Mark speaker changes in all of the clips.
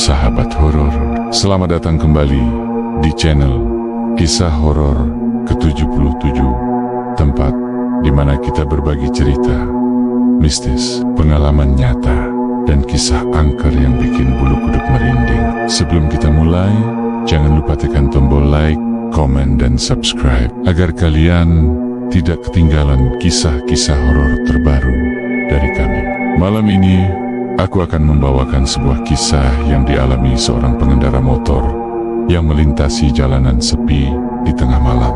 Speaker 1: sahabat horor, selamat datang kembali di channel Kisah Horor ke-77, tempat di mana kita berbagi cerita mistis, pengalaman nyata, dan kisah angker yang bikin bulu kuduk merinding. Sebelum kita mulai, jangan lupa tekan tombol like, komen, dan subscribe agar kalian tidak ketinggalan kisah-kisah horor terbaru dari kami. Malam ini aku akan membawakan sebuah kisah yang dialami seorang pengendara motor yang melintasi jalanan sepi di tengah malam.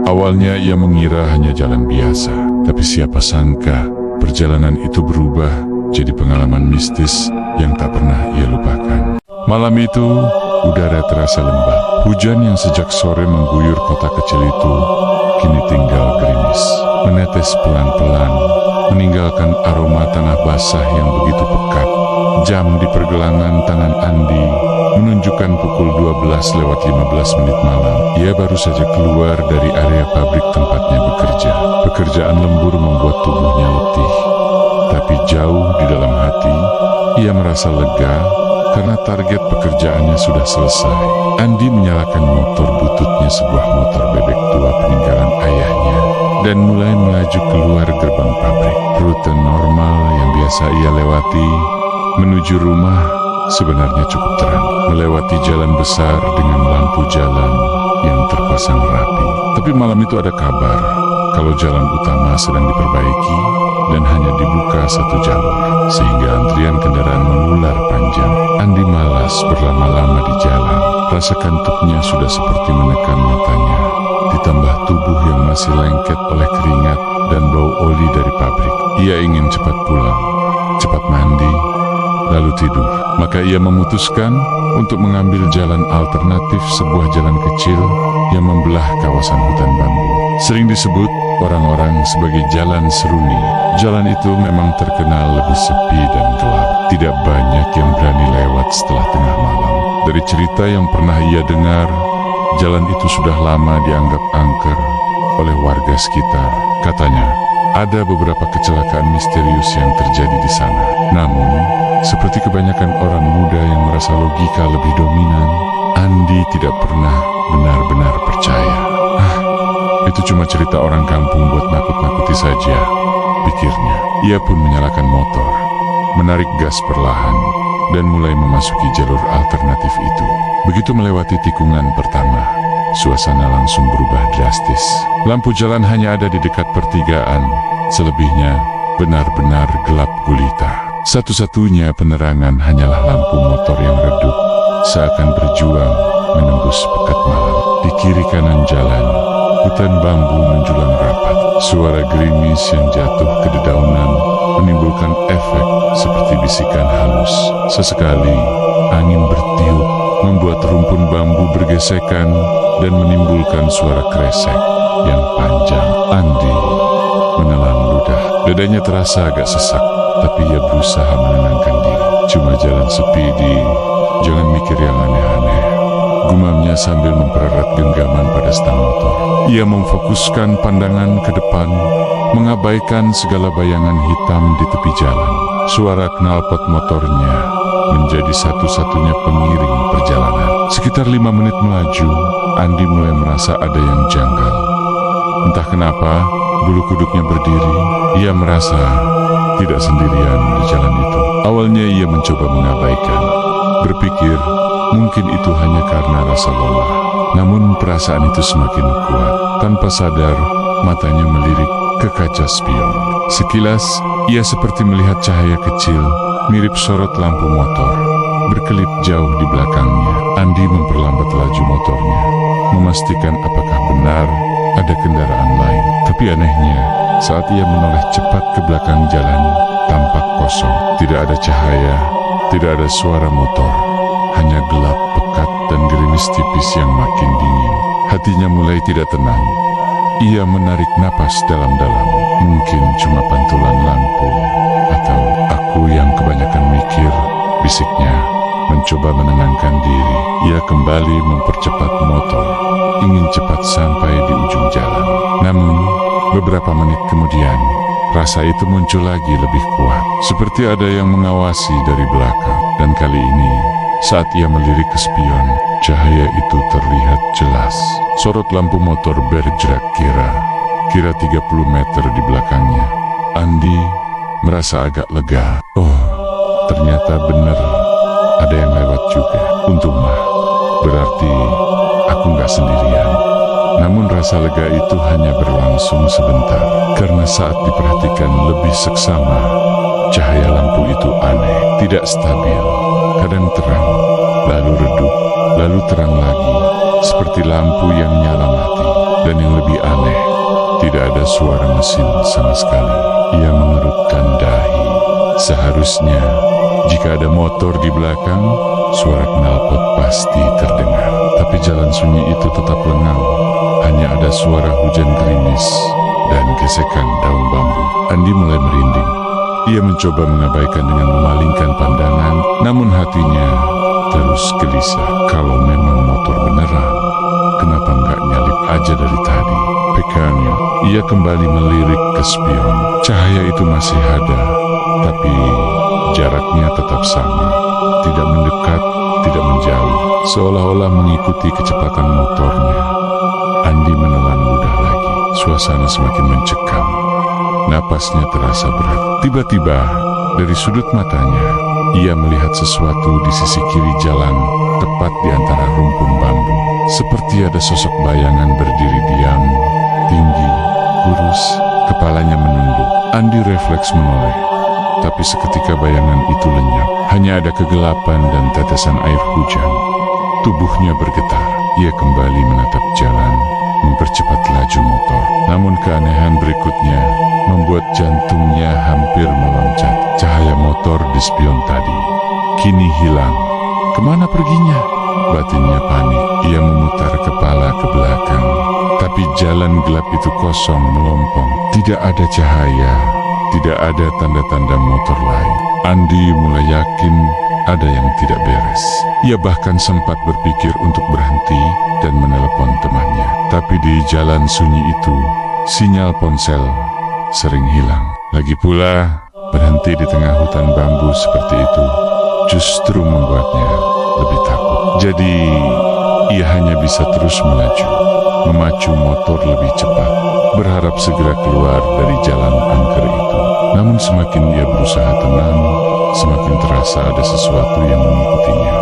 Speaker 1: Awalnya ia mengira hanya jalan biasa, tapi siapa sangka perjalanan itu berubah jadi pengalaman mistis yang tak pernah ia lupakan. Malam itu udara terasa lembab. Hujan yang sejak sore mengguyur kota kecil itu kini tinggal gerimis, menetes pelan-pelan, meninggalkan aroma tanah basah yang begitu pekat. Jam di pergelangan tangan Andi menunjukkan pukul 12:15 malam. Ia baru saja keluar dari area pabrik tempatnya bekerja. Pekerjaan lembur membuat tubuhnya letih, tapi jauh di dalam hati ia merasa lega karena target pekerjaannya sudah selesai. Andi menyalakan motor bututnya, sebuah motor bebek tua peninggalan ayahnya, dan mulai melaju keluar gerbang pabrik. Rute normal yang biasa ia lewati menuju rumah sebenarnya cukup terang, melewati jalan besar dengan lampu jalan yang terpasang rapi. Tapi malam itu ada kabar kalau jalan utama sedang diperbaiki dan hanya dibuka satu jalur, sehingga antrian kendaraan mengular panjang. Andi malas berlama-lama di jalan. Rasa kantuknya sudah seperti menekan matanya, ditambah tubuh yang masih lengket oleh keringat dan bau oli dari pabrik. Ia ingin cepat pulang, cepat mandi, lalu tidur. Maka ia memutuskan untuk mengambil jalan alternatif, sebuah jalan kecil yang membelah kawasan hutan bambu. Sering disebut orang-orang sebagai jalan seruni. Jalan itu memang terkenal lebih sepi dan gelap. Tidak banyak yang berani lewat setelah tengah malam. Dari cerita yang pernah ia dengar, jalan itu sudah lama dianggap angker oleh warga sekitar. Katanya, ada beberapa kecelakaan misterius yang terjadi di sana. Namun, seperti kebanyakan orang muda yang merasa logika lebih dominan, Andi tidak pernah benar-benar percaya. Itu cuma cerita orang kampung buat nakut-nakuti saja, pikirnya. Ia pun menyalakan motor, menarik gas perlahan, dan mulai memasuki jalur alternatif itu. Begitu melewati tikungan pertama, suasana langsung berubah drastis. Lampu jalan hanya ada di dekat pertigaan, selebihnya benar-benar gelap gulita. Satu-satunya penerangan hanyalah lampu motor yang redup, seakan berjuang menembus pekat malam. Di kiri kanan jalan, hutan bambu menjulang rapat. Suara gerimis yang jatuh ke dedaunan menimbulkan efek seperti bisikan halus. Sesekali, angin bertiup, membuat rumpun bambu bergesekan dan menimbulkan suara kresek yang panjang. Andi menelan ludah. Dadanya terasa agak sesak, tapi ia berusaha menenangkan diri. Cuma jalan sepi, jangan mikir yang aneh-aneh, gumamnya sambil mempererat genggaman pada stang motor. Ia memfokuskan pandangan ke depan, mengabaikan segala bayangan hitam di tepi jalan. Suara knalpot motornya menjadi satu-satunya pengiring perjalanan. Sekitar 5 menit melaju, Andi mulai merasa ada yang janggal. Entah kenapa, bulu kuduknya berdiri. Ia merasa tidak sendirian di jalan itu. Awalnya ia mencoba mengabaikan, berpikir mungkin itu hanya karena rasa lelah. Namun perasaan itu semakin kuat. Tanpa sadar, matanya melirik ke kaca spion. Sekilas, ia seperti melihat cahaya kecil, mirip sorot lampu motor, berkelip jauh di belakangnya. Andi memperlambat laju motornya, memastikan apakah benar ada kendaraan lain. Tapi anehnya, saat ia menoleh cepat ke belakang jalan, tampak kosong. Tidak ada cahaya, tidak ada suara motor, hanya gelap pekat dan gerimis tipis yang makin dingin. Hatinya mulai tidak tenang. Ia menarik napas dalam-dalam. Mungkin cuma pantulan lampu, atau aku yang kebanyakan mikir, bisiknya. Mencoba menenangkan diri, ia kembali mempercepat motor, ingin cepat sampai di ujung jalan. Namun, beberapa menit kemudian, rasa itu muncul lagi lebih kuat, seperti ada yang mengawasi dari belakang. Dan kali ini, Saat ia melirik ke spion, cahaya itu terlihat jelas. Sorot lampu motor bergerak kira 30 meter di belakangnya. Andi merasa agak lega. Oh, ternyata benar ada yang lewat juga. Untung mah, berarti aku nggak sendirian. Namun rasa lega itu hanya berlangsung sebentar, karena saat diperhatikan lebih seksama, cahaya lampu itu aneh, tidak stabil. Kadang terang, lalu redup, lalu terang lagi, seperti lampu yang nyala mati. Dan yang lebih aneh, tidak ada suara mesin sama sekali. Ia mengerutkan dahi. Seharusnya, jika ada motor di belakang, suara knalpot pasti terdengar. Tapi jalan sunyi itu tetap lengang. Hanya ada suara hujan gerimis dan gesekan daun bambu. Andi mulai merinding. Ia mencoba mengabaikan dengan memalingkan pandangan, namun hatinya terus gelisah. Kalau memang motor beneran, kenapa nggak nyalip aja dari tadi? Pikirnya, ia kembali melirik ke spion. Cahaya itu masih ada, tapi jaraknya tetap sama. Tidak mendekat, tidak menjauh, seolah-olah mengikuti kecepatan motornya. Andi menelan ludah lagi. Suasana semakin mencekam. Napasnya terasa berat. Tiba-tiba, dari sudut matanya, ia melihat sesuatu di sisi kiri jalan, tepat di antara rumpun bambu. Seperti ada sosok bayangan berdiri diam, tinggi, kurus, kepalanya menunduk. Andi refleks menoleh, tapi seketika bayangan itu lenyap. Hanya ada kegelapan dan tetesan air hujan. Tubuhnya bergetar. Ia kembali menatap jalan, mempercepat laju motor. Namun keanehan berikutnya membuat jantungnya hampir meloncat. Cahaya motor di spion tadi kini hilang. Kemana perginya? Batinnya panik. Ia memutar kepala ke belakang, tapi jalan gelap itu kosong melompong. Tidak ada cahaya, tidak ada tanda-tanda motor lain. Andi mulai yakin ada yang tidak beres. Ia bahkan sempat berpikir untuk berhenti dan menelepon temannya. Tapi di jalan sunyi itu, sinyal ponsel sering hilang. Lagi pula, berhenti di tengah hutan bambu seperti itu justru membuatnya lebih takut. Jadi, ia hanya bisa terus melaju, memacu motor lebih cepat, berharap segera keluar dari jalan angker itu. Namun semakin ia berusaha tenang, semakin terasa ada sesuatu yang mengikutinya.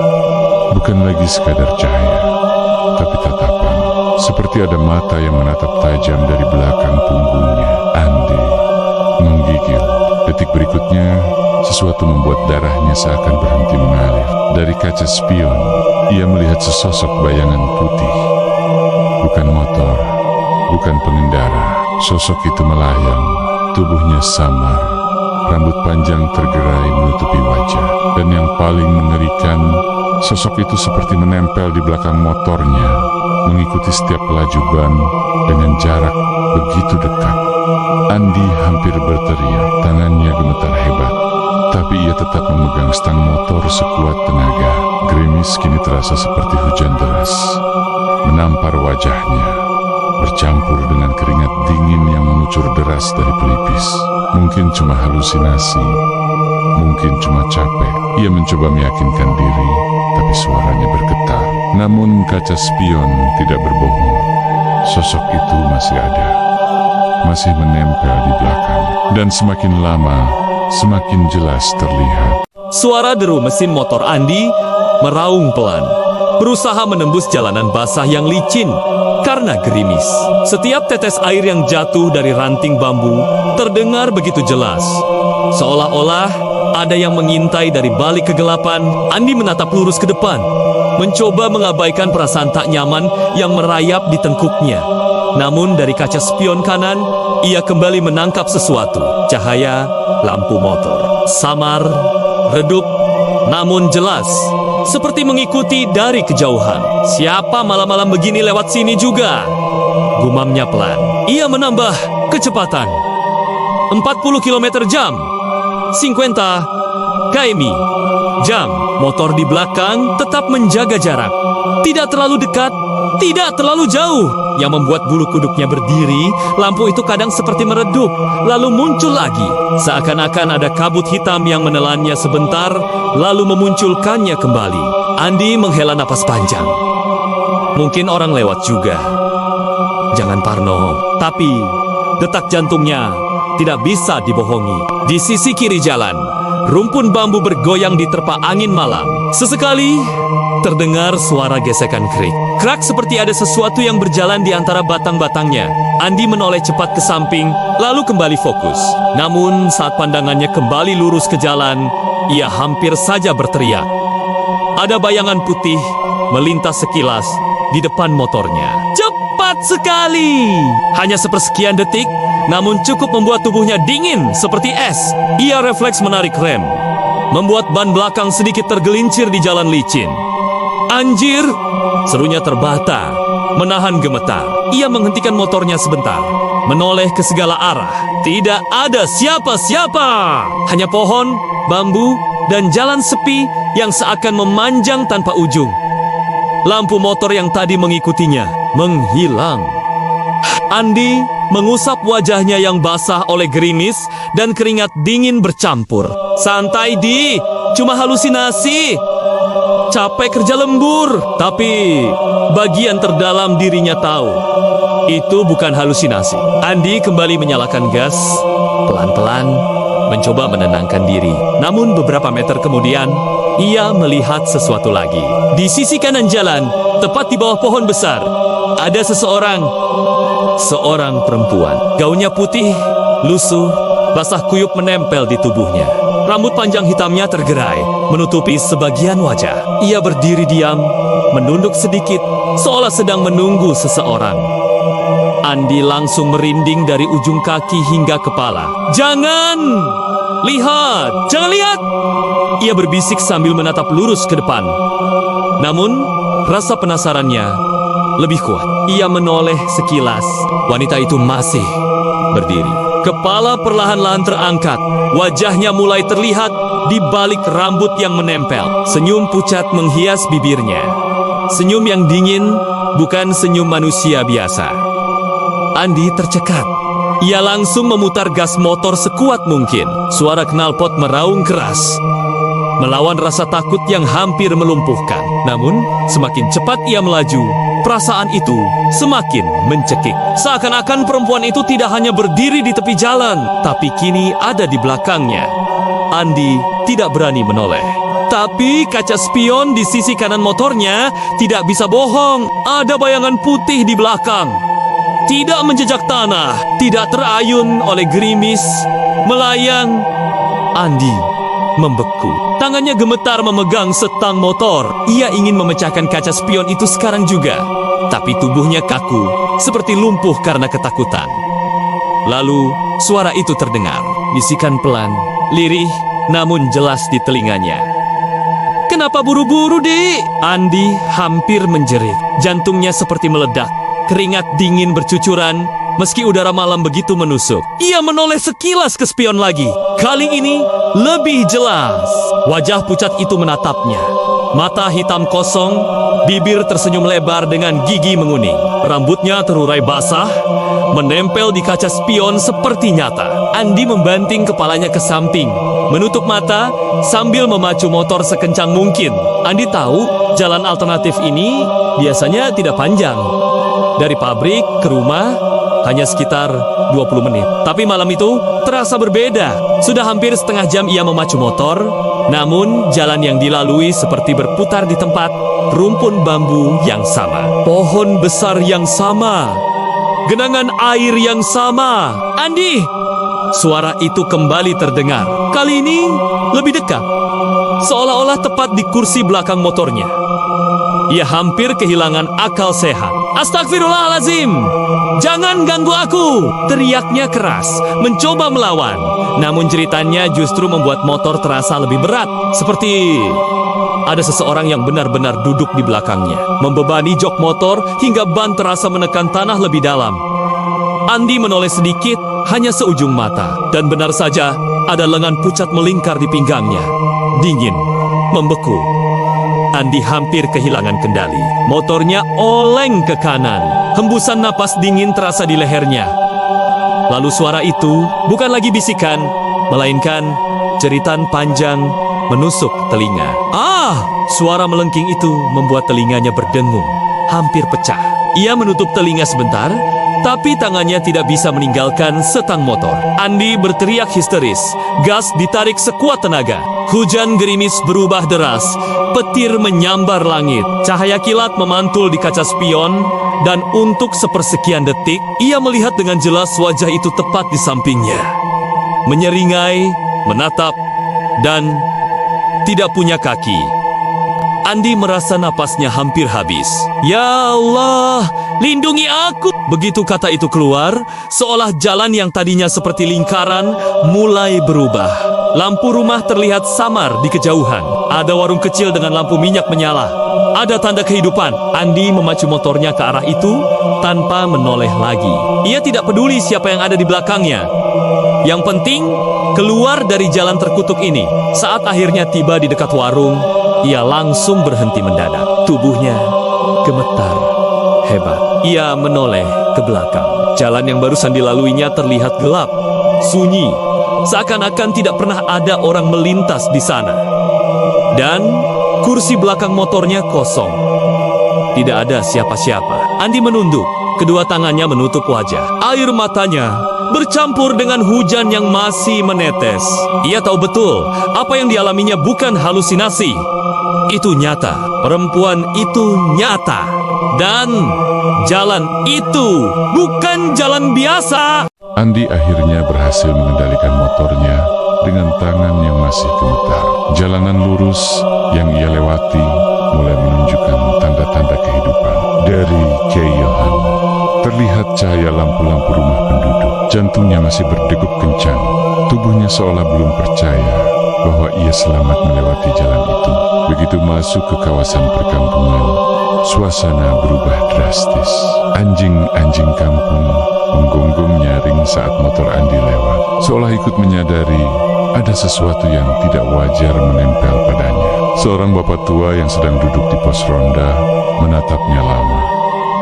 Speaker 1: Bukan lagi sekadar cahaya, tapi tatapan. Seperti ada mata yang menatap tajam dari belakang punggungnya. Andi menggigil. Detik berikutnya, sesuatu membuat darahnya seakan berhenti mengalir. Dari kaca spion, ia melihat sesosok bayangan putih. Bukan motor, bukan pengendara. Sosok itu melayang, tubuhnya samar, rambut panjang tergerai menutupi wajah. Dan yang paling mengerikan, sosok itu seperti menempel di belakang motornya, mengikuti setiap laju ban dengan jarak begitu dekat. Andi hampir berteriak, tangannya gemetar hebat, tapi ia tetap memegang stang motor sekuat tenaga. Gerimis kini terasa seperti hujan deras, menampar wajahnya, bercampur dengan keringat dingin yang mengucur deras dari pelipis. Mungkin cuma halusinasi, mungkin cuma capek. Ia mencoba meyakinkan diri, tapi suaranya bergetar. Namun kaca spion tidak berbohong. Sosok itu masih ada, masih menempel di belakang. Dan semakin lama, semakin jelas terlihat.
Speaker 2: Suara deru mesin motor Andi meraung pelan, berusaha menembus jalanan basah yang licin karena gerimis. Setiap tetes air yang jatuh dari ranting bambu terdengar begitu jelas, seolah-olah ada yang mengintai dari balik kegelapan. Andi menatap lurus ke depan, mencoba mengabaikan perasaan tak nyaman yang merayap di tengkuknya. Namun dari kaca spion kanan, ia kembali menangkap sesuatu. Cahaya lampu motor, samar, redup, namun jelas, seperti mengikuti dari kejauhan. Siapa malam-malam begini lewat sini juga? Gumamnya pelan. Ia menambah kecepatan. 40 km jam. 50 km jam. Motor di belakang tetap menjaga jarak. Tidak terlalu dekat, tidak terlalu jauh. Yang membuat bulu kuduknya berdiri, lampu itu kadang seperti meredup, lalu muncul lagi. Seakan-akan ada kabut hitam yang menelannya sebentar, lalu memunculkannya kembali. Andi menghela napas panjang. Mungkin orang lewat juga. Jangan parno. Tapi detak jantungnya tidak bisa dibohongi. Di sisi kiri jalan, rumpun bambu bergoyang diterpa angin malam. Sesekali terdengar suara gesekan krik. Krak seperti ada sesuatu yang berjalan di antara batang-batangnya. Andi menoleh cepat ke samping, lalu kembali fokus. Namun saat pandangannya kembali lurus ke jalan, ia hampir saja berteriak. Ada bayangan putih melintas sekilas di depan motornya. Cepat sekali! Hanya sepersekian detik, namun cukup membuat tubuhnya dingin seperti es. Ia refleks menarik rem, membuat ban belakang sedikit tergelincir di jalan licin. Anjir! Serunya terbata, menahan gemetar. Ia menghentikan motornya sebentar, menoleh ke segala arah. Tidak ada siapa-siapa. Hanya pohon, bambu, dan jalan sepi yang seakan memanjang tanpa ujung. Lampu motor yang tadi mengikutinya menghilang. Andi mengusap wajahnya yang basah oleh gerimis dan keringat dingin bercampur. Santai, Di, cuma halusinasi. Capek kerja lembur. Tapi bagian terdalam dirinya tahu itu bukan halusinasi. Andi kembali menyalakan gas, pelan-pelan mencoba menenangkan diri. Namun beberapa meter kemudian, ia melihat sesuatu lagi. Di sisi kanan jalan, tepat di bawah pohon besar, ada seseorang. Seorang perempuan. Gaunnya putih, lusuh, basah kuyup menempel di tubuhnya. Rambut panjang hitamnya tergerai, menutupi sebagian wajah. Ia berdiri diam, menunduk sedikit, seolah sedang menunggu seseorang. Andi langsung merinding dari ujung kaki hingga kepala. Jangan! Lihat! Jangan lihat! Ia berbisik sambil menatap lurus ke depan. Namun, rasa penasarannya lebih kuat. Ia menoleh sekilas. Wanita itu masih berdiri. Kepala perlahan-lahan terangkat. Wajahnya mulai terlihat di balik rambut yang menempel. Senyum pucat menghias bibirnya. Senyum yang dingin, bukan senyum manusia biasa. Andi tercekat. Ia langsung memutar gas motor sekuat mungkin. Suara knalpot meraung keras, melawan rasa takut yang hampir melumpuhkan. Namun, semakin cepat ia melaju, perasaan itu semakin mencekik. Seakan-akan perempuan itu tidak hanya berdiri di tepi jalan, tapi kini ada di belakangnya. Andi tidak berani menoleh. Tapi kaca spion di sisi kanan motornya tidak bisa bohong. Ada bayangan putih di belakang. Tidak menjejak tanah, tidak terayun oleh gerimis, melayang. Andi membeku. Tangannya gemetar memegang setang motor. Ia ingin memecahkan kaca spion itu sekarang juga. Tapi tubuhnya kaku, seperti lumpuh karena ketakutan. Lalu, suara itu terdengar. Bisikan pelan, lirih, namun jelas di telinganya. Kenapa buru-buru, Dik? Andi hampir menjerit. Jantungnya seperti meledak. Keringat dingin bercucuran, meski udara malam begitu menusuk. Ia menoleh sekilas ke spion lagi. Kali ini lebih jelas. Wajah pucat itu menatapnya. Mata hitam kosong, bibir tersenyum lebar dengan gigi menguning. Rambutnya terurai basah, menempel di kaca spion seperti nyata. Andi membanting kepalanya ke samping, menutup mata sambil memacu motor sekencang mungkin. Andi tahu jalan alternatif ini biasanya tidak panjang. Dari pabrik ke rumah hanya sekitar 20 menit. Tapi malam itu terasa berbeda. Sudah hampir setengah jam ia memacu motor, namun jalan yang dilalui seperti berputar di tempat. Rumpun bambu yang sama, pohon besar yang sama, genangan air yang sama. Andi! Suara itu kembali terdengar. Kali ini lebih dekat, seolah-olah tepat di kursi belakang motornya. Ia hampir kehilangan akal sehat. Astagfirullahalazim! Jangan ganggu aku! Teriaknya keras, mencoba melawan. Namun jeritannya justru membuat motor terasa lebih berat. Seperti ada seseorang yang benar-benar duduk di belakangnya, membebani jok motor hingga ban terasa menekan tanah lebih dalam. Andi menoleh sedikit, hanya seujung mata. Dan benar saja, ada lengan pucat melingkar di pinggangnya. Dingin, membeku. Andi hampir kehilangan kendali. Motornya oleng ke kanan. Hembusan napas dingin terasa di lehernya. Lalu suara itu bukan lagi bisikan, melainkan jeritan panjang menusuk telinga. Suara melengking itu membuat telinganya berdengung, hampir pecah. Ia menutup telinga sebentar, tapi tangannya tidak bisa meninggalkan setang motor. Andi berteriak histeris. Gas ditarik sekuat tenaga. Hujan gerimis berubah deras. Petir menyambar langit. Cahaya kilat memantul di kaca spion. Dan untuk sepersekian detik, ia melihat dengan jelas wajah itu tepat di sampingnya. Menyeringai, menatap, dan tidak punya kaki. Andi merasa napasnya hampir habis. Ya Allah, lindungi aku! Begitu kata itu keluar, seolah jalan yang tadinya seperti lingkaran mulai berubah. Lampu rumah terlihat samar di kejauhan. Ada warung kecil dengan lampu minyak menyala. Ada tanda kehidupan. Andi memacu motornya ke arah itu tanpa menoleh lagi. Ia tidak peduli siapa yang ada di belakangnya. Yang penting, keluar dari jalan terkutuk ini. Saat akhirnya tiba di dekat warung, ia langsung berhenti mendadak. Tubuhnya gemetar hebat. Ia menoleh ke belakang. Jalan yang barusan dilaluinya terlihat gelap, sunyi, seakan-akan tidak pernah ada orang melintas di sana. Dan kursi belakang motornya kosong. Tidak ada siapa-siapa. Andi menunduk, kedua tangannya menutup wajah. Air matanya bercampur dengan hujan yang masih menetes. Ia tahu betul apa yang dialaminya bukan halusinasi. Itu nyata. Perempuan itu nyata. Dan jalan itu bukan jalan biasa.
Speaker 1: Andi akhirnya berhasil mengendalikan motornya dengan tangan yang masih gemetar. Jalanan lurus yang ia lewati mulai menunjukkan tanda-tanda kehidupan. Dari kejauhan terlihat cahaya lampu-lampu rumah penduduk. Jantungnya masih berdegup kencang. Tubuhnya seolah belum percaya bahwa ia selamat melewati jalan itu. Begitu masuk ke kawasan perkampungan, suasana berubah drastis. Anjing-anjing kampung menggonggong nyaring saat motor Andi lewat, seolah ikut menyadari ada sesuatu yang tidak wajar menempel padanya. Seorang bapak tua yang sedang duduk di pos ronda menatapnya lama.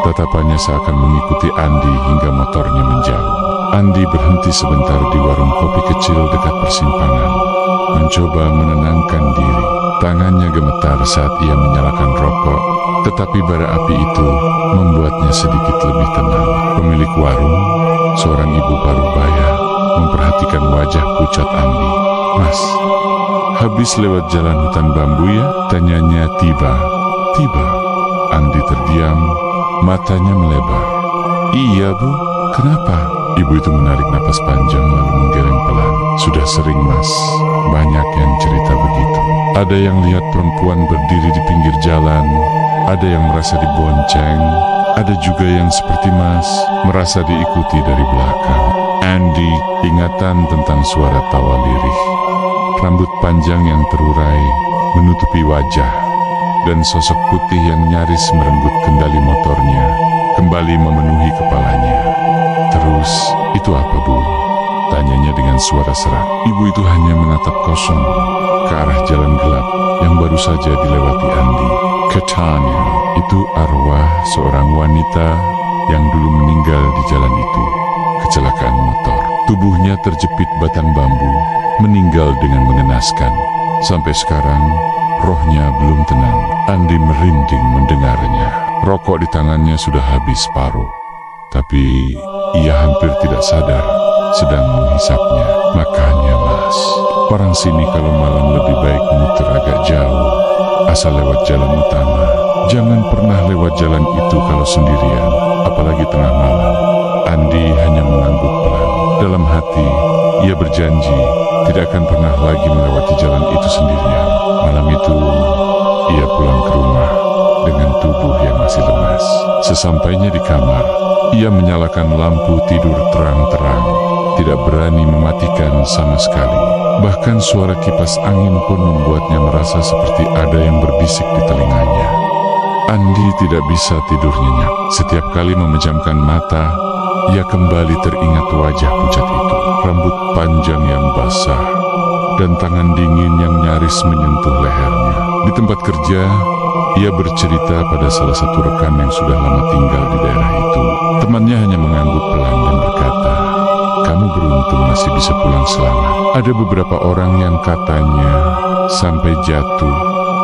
Speaker 1: Tatapannya seakan mengikuti Andi hingga motornya menjauh. Andi berhenti sebentar di warung kopi kecil dekat persimpangan, mencoba menenangkan diri. Tangannya gemetar saat ia menyalakan rokok, tetapi bara api itu membuatnya sedikit lebih tenang. Pemilik warung, seorang ibu parubaya, memperhatikan wajah pucat Andi. "Mas, habis lewat jalan hutan bambu ya?" tanyanya tiba-tiba. Andi terdiam, matanya melebar. "Iya bu, kenapa?" Ibu itu menarik napas panjang lalu menggeleng pelan. "Sudah sering mas, banyak yang cerita begitu. Ada yang lihat perempuan berdiri di pinggir jalan, ada yang merasa dibonceng, ada juga yang seperti mas, merasa diikuti dari belakang." Andi ingatan tentang suara tawa lirih, rambut panjang yang terurai menutupi wajah, dan sosok putih yang nyaris merenggut kendali motornya kembali memenuhi kepalanya. "Terus, itu apa bu?" tanyanya dengan suara serak. Ibu itu hanya menatap kosong ke arah jalan gelap yang baru saja dilewati Andi. Katanya, itu arwah seorang wanita yang dulu meninggal di jalan itu. Kecelakaan motor. Tubuhnya terjepit batang bambu, meninggal dengan mengenaskan. Sampai sekarang, rohnya belum tenang. Andi merinding mendengarnya. Rokok di tangannya sudah habis separuh. Tapi ia hampir tidak sadar sedang menghisapnya. "Makanya mas, orang sini kalau malam lebih baik muter agak jauh, asal lewat jalan utama. Jangan pernah lewat jalan itu kalau sendirian, apalagi tengah malam." Andi hanya mengangguk pelan. Dalam hati, ia berjanji tidak akan pernah lagi melewati jalan itu sendirian. Malam itu, ia pulang ke rumah dengan tubuh yang masih lemas. Sesampainya di kamar, ia menyalakan lampu tidur terang-terang, tidak berani mematikan sama sekali. Bahkan suara kipas angin pun membuatnya merasa seperti ada yang berbisik di telinganya. Andi tidak bisa tidur nyenyak. Setiap kali memejamkan mata, ia kembali teringat wajah pucat itu, rambut panjang yang basah, dan tangan dingin yang nyaris menyentuh lehernya. Di tempat kerja, ia bercerita pada salah satu rekan yang sudah lama tinggal di daerah itu. Temannya hanya mengangguk pelan dan berkata, "Kamu beruntung masih bisa pulang selamat. Ada beberapa orang yang katanya sampai jatuh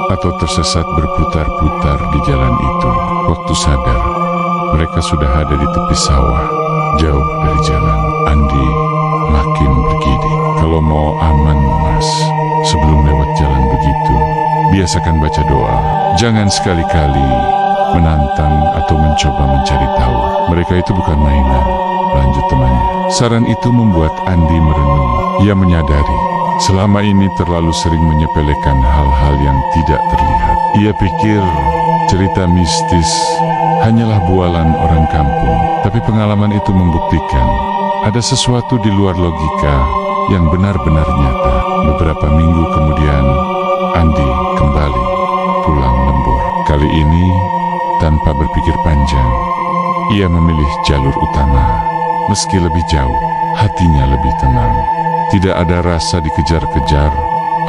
Speaker 1: atau tersesat berputar-putar di jalan itu. Waktu sadar, mereka sudah ada di tepi sawah, jauh dari jalan. Andi makin bergidik. Kalau mau aman, Mas, sebelum lewat jalan begitu, biasakan baca doa. Jangan sekali-kali menantang atau mencoba mencari tahu. Mereka itu bukan mainan, lanjut temannya. Saran itu membuat Andi merenung. Ia menyadari selama ini terlalu sering menyepelekan hal-hal yang tidak terlihat. Ia pikir cerita mistis hanyalah bualan orang kampung. Tapi pengalaman itu membuktikan ada sesuatu di luar logika yang benar-benar nyata. Beberapa minggu kemudian, Andi kembali pulang lembur. Kali ini, tanpa berpikir panjang, ia memilih jalur utama. Meski lebih jauh, hatinya lebih tenang. Tidak ada rasa dikejar-kejar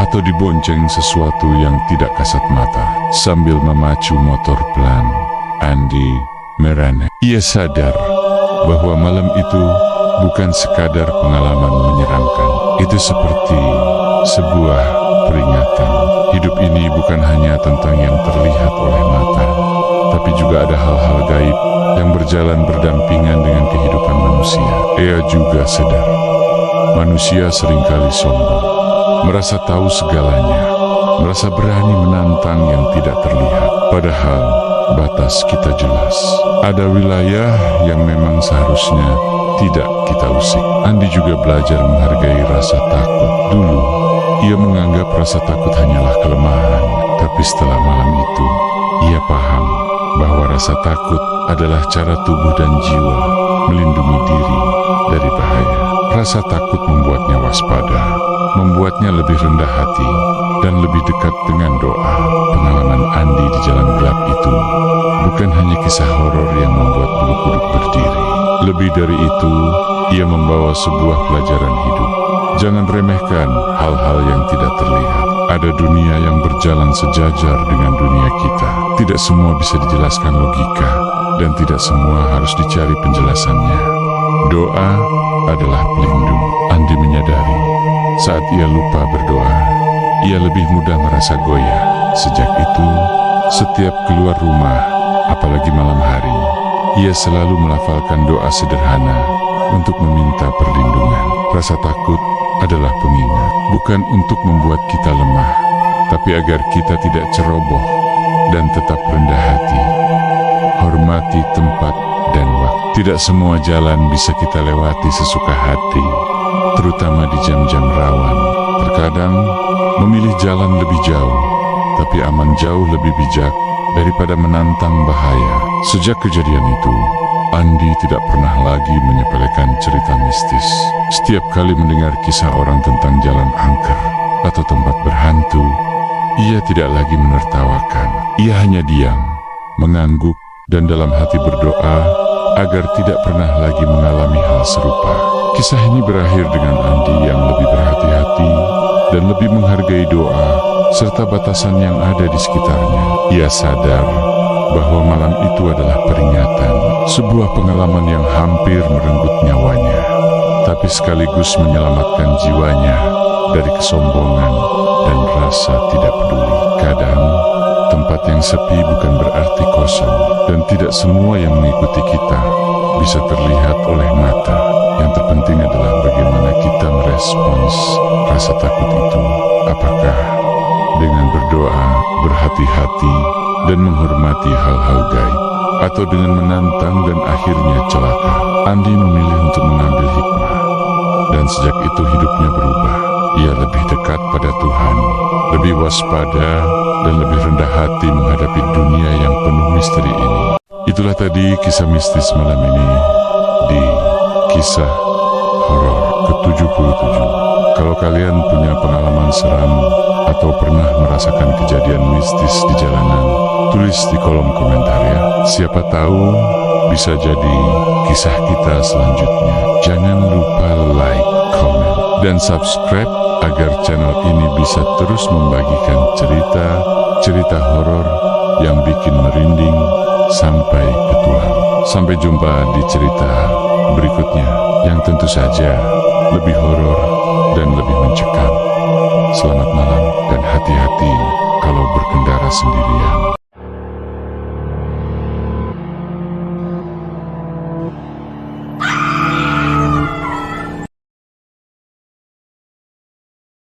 Speaker 1: atau dibonceng sesuatu yang tidak kasat mata. Sambil memacu motor pelan, Andi merana. Ia sadar bahwa malam itu bukan sekadar pengalaman menyeramkan. Itu seperti sebuah peringatan. Hidup ini bukan hanya tentang yang terlihat oleh mata, tapi juga ada hal-hal gaib yang berjalan berdampingan dengan kehidupan manusia. Ia juga sadar, manusia seringkali sombong, merasa tahu segalanya, merasa berani menantang yang tidak terlihat. Padahal batas kita jelas. Ada wilayah yang memang seharusnya tidak kita usik. Andi juga belajar menghargai rasa takut. Dulu, ia menganggap rasa takut hanyalah kelemahan. Tapi setelah malam itu, ia paham bahwa rasa takut adalah cara tubuh dan jiwa melindungi diri dari bahaya. Rasa takut membuatnya waspada, membuatnya lebih rendah hati, dan lebih dekat dengan doa. Pengalaman Andi di jalan gelap itu bukan hanya kisah horor yang membuat bulu kuduk berdiri. Lebih dari itu, ia membawa sebuah pelajaran hidup. Jangan remehkan hal-hal yang tidak terlihat. Ada dunia yang berjalan sejajar dengan dunia kita. Tidak semua bisa dijelaskan logika, dan tidak semua harus dicari penjelasannya. Doa adalah pelindung. Andi menyadari, saat ia lupa berdoa, ia lebih mudah merasa goyah. Sejak itu, setiap keluar rumah, apalagi malam hari, ia selalu melafalkan doa sederhana untuk meminta perlindungan. Rasa takut adalah pengingat, bukan untuk membuat kita lemah, tapi agar kita tidak ceroboh dan tetap rendah hati. Hormati tempat dan waktu. Tidak semua jalan bisa kita lewati sesuka hati, terutama di jam-jam rawan. Terkadang memilih jalan lebih jauh, tapi aman jauh lebih bijak daripada menantang bahaya. Sejak kejadian itu, Andi tidak pernah lagi menyepelekan cerita mistis. Setiap kali mendengar kisah orang tentang jalan angker atau tempat berhantu, ia tidak lagi menertawakan. Ia hanya diam, mengangguk, dan dalam hati berdoa agar tidak pernah lagi mengalami hal serupa. Kisah ini berakhir dengan Andi yang lebih berhati-hati dan lebih menghargai doa serta batasan yang ada di sekitarnya. Ia sadar bahwa malam itu adalah peringatan, sebuah pengalaman yang hampir merenggut nyawanya, tapi sekaligus menyelamatkan jiwanya dari kesombongan dan rasa tidak peduli. Kadang, tempat yang sepi bukan berarti kosong, dan tidak semua yang mengikuti kita bisa terlihat oleh mata. Yang terpenting adalah bagaimana kita merespons rasa takut itu. Apakah dengan berdoa, berhati-hati, dan menghormati hal-hal gaib, atau dengan menantang dan akhirnya celaka? Andi memilih untuk mengambil hikmah, dan sejak itu hidupnya berubah. Ia lebih dekat pada Tuhan, lebih waspada, dan lebih rendah hati menghadapi dunia yang penuh misteri ini. Itulah tadi kisah mistis malam ini di Kisah Horor ke-77. Kalau kalian punya pengalaman seram atau pernah merasakan kejadian mistis di jalanan, tulis di kolom komentar ya. Siapa tahu bisa jadi kisah kita selanjutnya. Jangan lupa like, comment, dan subscribe agar channel ini bisa terus membagikan cerita horor yang bikin merinding sampai ke tulang. Sampai jumpa di cerita berikutnya yang tentu saja lebih horor dan lebih mencekam. Selamat malam dan hati hati-hati kalau berkendara sendirian.